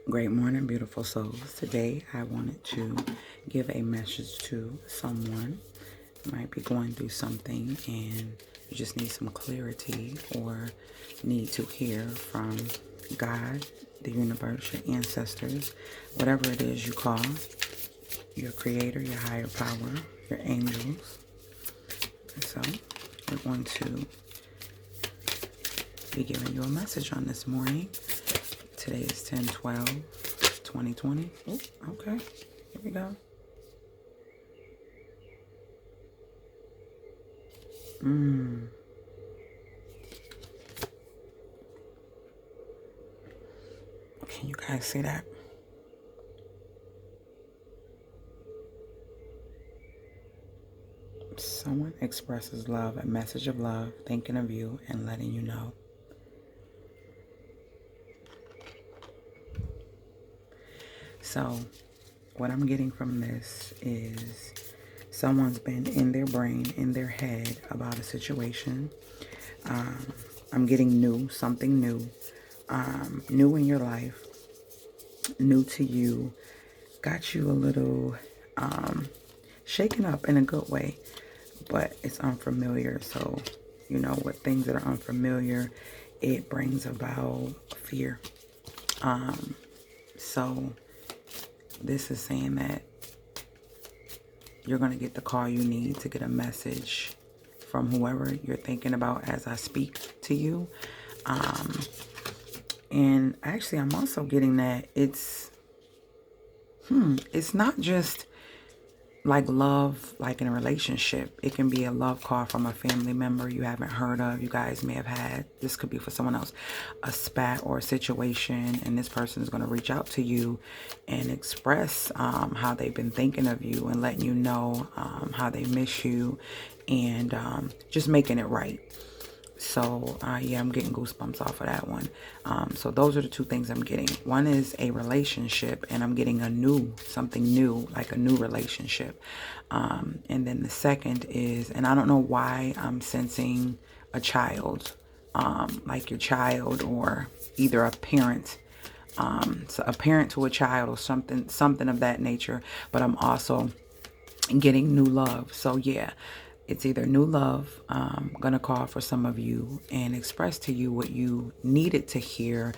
Great morning, beautiful souls. Today I wanted to give a message to someone who might be going through something and you just need some clarity or need to hear from God, the universe, your ancestors, whatever it is you call your creator, your higher power, your angels. And so we're going to be giving you a message on this morning. Today is 10/12/2020. Oh, okay. Here we go. Can you guys see that? Someone expresses love, a message of love, thinking of you and letting you know. So what I'm getting from this is someone's been in their brain, in their head about a situation. I'm getting something new in your life, new to you, got you a little shaken up in a good way, but it's unfamiliar. So, you know, with things that are unfamiliar, it brings about fear. So this is saying that you're going to get the call you need to get a message from whoever you're thinking about as I speak to you. And actually, I'm also getting that it's not just like love, like in a relationship. It can be a love call from a family member you haven't heard of. You guys may have had, this could be for someone else, a spat or a situation, and this person is going to reach out to you and express how they've been thinking of you and letting you know how they miss you and just making it right. So, yeah, I'm getting goosebumps off of that one. So those are the two things I'm getting. One is a relationship, and I'm getting something new, like a new relationship. And then the second is, and I don't know why I'm sensing a child, like your child or either a parent, so a parent to a child or something of that nature. But I'm also getting new love. So yeah, it's either new love. I'm going to call for some of you and express to you what you needed to hear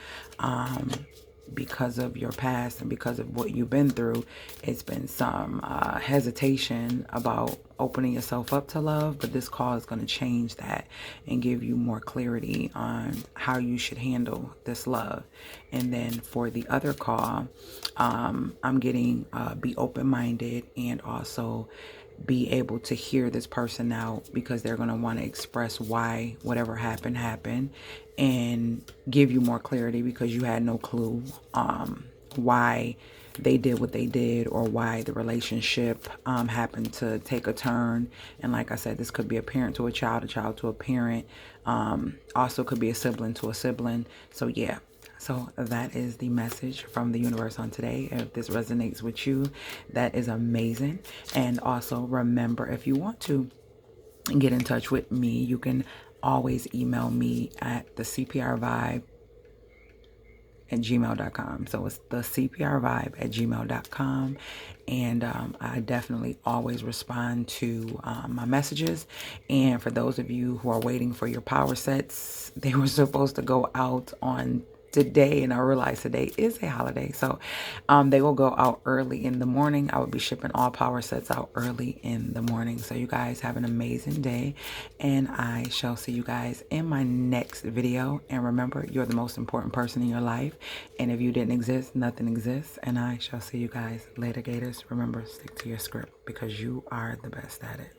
because of your past and because of what you've been through. It's been some hesitation about opening yourself up to love, but this call is going to change that and give you more clarity on how you should handle this love. And then for the other call, I'm getting be open-minded and also be able to hear this person out, because they're going to want to express why whatever happened and give you more clarity because you had no clue why they did what they did or why the relationship happened to take a turn. And like I said, this could be a parent to a child to a parent, also could be a sibling to a sibling. So yeah. So that is the message from the universe on today. If this resonates with you, that is amazing. And also remember, if you want to get in touch with me, you can always email me at TheCPRVibe at gmail.com. So it's TheCPRVibe at gmail.com. And I definitely always respond to my messages. And for those of you who are waiting for your power sets, they were supposed to go out on today, and I realize today is a holiday, so they will go out early in the morning. I will be shipping all power sets out early in the morning. So you guys have an amazing day, and I shall see you guys in my next video. And remember, you're the most important person in your life, and if you didn't exist, nothing exists. And I shall see you guys later, Gators. Remember, stick to your script because you are the best at it.